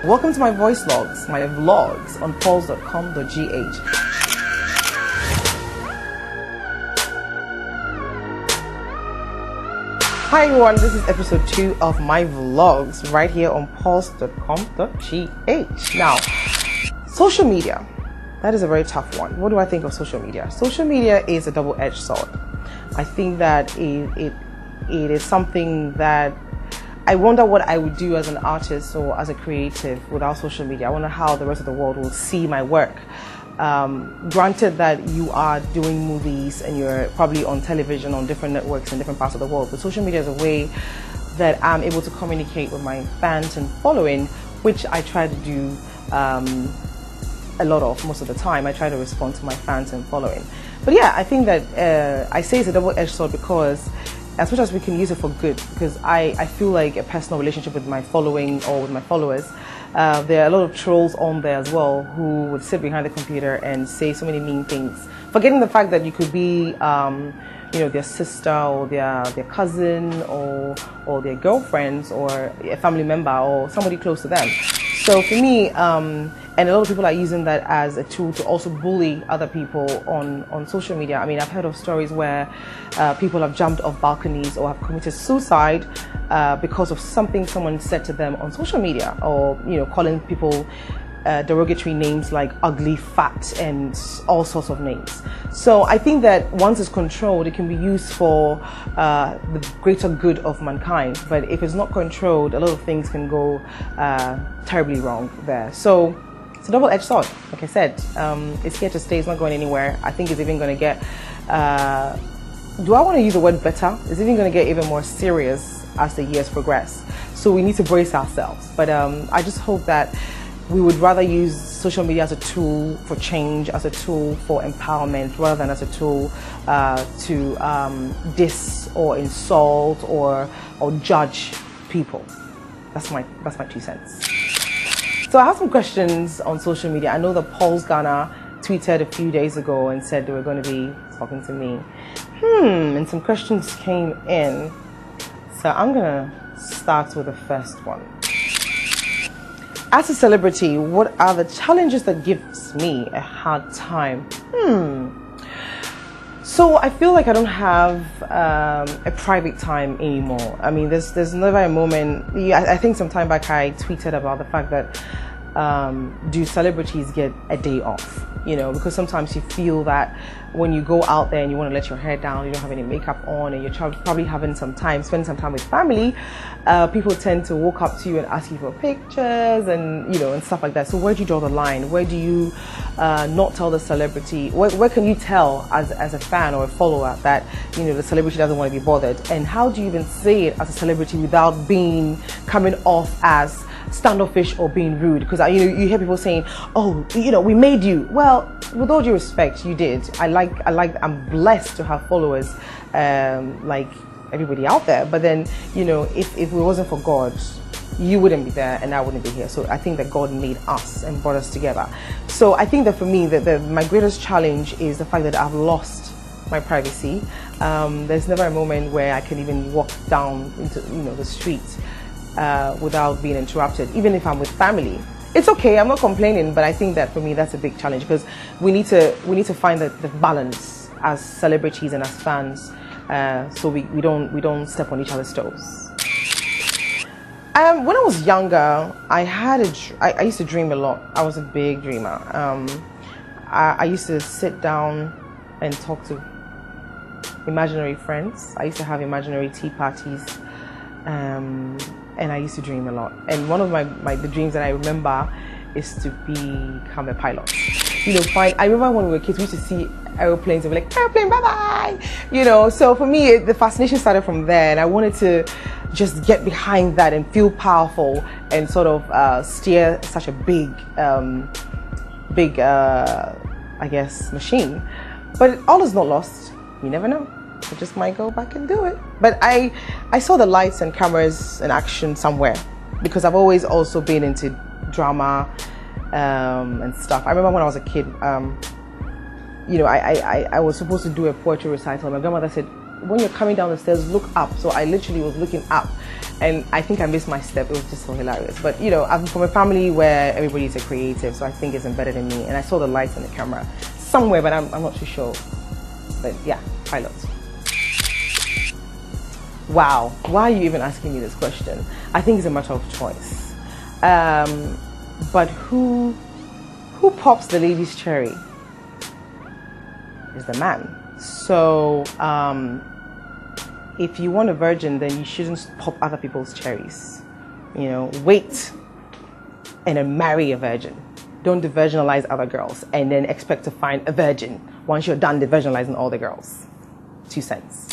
Welcome to my voice logs, my vlogs on pulse.com.gh. Hi everyone, this is episode 2 of my vlogs right here on pulse.com.gh. Now, social media, that is a very tough one. What do I think of social media? Social media is a double-edged sword. I think that it is something that I wonder what I would do as an artist or as a creative without social media. I wonder how the rest of the world will see my work. Granted that you are doing movies and you're probably on television on different networks in different parts of the world, but social media is a way that I'm able to communicate with my fans and following, which I try to do a lot of most of the time. I try to respond to my fans and following. But yeah, I think that I say it's a double-edged sword because as much as we can use it for good, because I feel like a personal relationship with my following or with my followers, there are a lot of trolls on there as well who would sit behind the computer and say so many mean things, forgetting the fact that you could be their sister or their cousin or their girlfriends or a family member or somebody close to them. So for me, and a lot of people are using that as a tool to also bully other people on social media. I mean, I've heard of stories where people have jumped off balconies or have committed suicide because of something someone said to them on social media, or calling people derogatory names like ugly, fat, and all sorts of names. So I think that once it's controlled, it can be used for the greater good of mankind. But if it's not controlled, a lot of things can go terribly wrong there. So it's a double-edged sword. Like I said, it's here to stay. It's not going anywhere. I think it's even going to get, do I want to use the word better? It's even going to get even more serious as the years progress. So we need to brace ourselves. But I just hope that we would rather use social media as a tool for change, as a tool for empowerment, rather than as a tool to diss or insult or judge people. That's my 2 cents. So I have some questions on social media. I know that Pulse Ghana tweeted a few days ago and said they were going to be talking to me. And some questions came in. So I'm going to start with the first one. As a celebrity, what are the challenges that gives me a hard time? So I feel like I don't have a private time anymore. I mean, there's never a moment. I think some time back I tweeted about the fact that do celebrities get a day off? Because sometimes you feel that when you go out there and you want to let your hair down, you don't have any makeup on, and you're probably having spending some time with family, people tend to walk up to you and ask you for pictures and and stuff like that. So where do you draw the line? Where do you not tell the celebrity? Where can you tell as a fan or a follower that the celebrity doesn't want to be bothered? And how do you even say it as a celebrity without coming off as standoffish or being rude? Because you hear people saying, oh, we made you. Well, with all due respect, you did. I'm blessed to have followers like everybody out there, but then if it wasn't for God, you wouldn't be there and I wouldn't be here. So I think that God made us and brought us together. So I think that for me, my greatest challenge is the fact that I've lost my privacy. There's never a moment where I can even walk down into the street without being interrupted, even if I'm with family. It's okay, I'm not complaining, but I think that for me that's a big challenge, because we need to find the balance as celebrities and as fans, so we don't step on each other's toes. When I was younger, I used to dream a lot. I was a big dreamer. I used to sit down and talk to imaginary friends. I used to have imaginary tea parties. And I used to dream a lot. And one of the dreams that I remember is to become a pilot. I remember when we were kids, we used to see airplanes and we're like, airplane, bye-bye! So for me, the fascination started from there, and I wanted to just get behind that and feel powerful and sort of steer such a big, I guess, machine. But all is not lost. You never know. I just might go back and do it. But I saw the lights and cameras and action somewhere, because I've always also been into drama and stuff. I remember when I was a kid, I was supposed to do a poetry recital. My grandmother said, when you're coming down the stairs, look up. So I literally was looking up And I think I missed my step. It was just so hilarious. But you know, I'm from a family where everybody's a creative, so I think it's embedded in me. And I saw the lights on the camera somewhere, but I'm not too sure. But yeah, pilot. Wow, why are you even asking me this question? I think it's a matter of choice. But who pops the lady's cherry is the man. So if you want a virgin, then you shouldn't pop other people's cherries. You know, wait and then marry a virgin. Don't de-virginalize other girls and then expect to find a virgin once you're done de-virginalizing all the girls. 2 cents.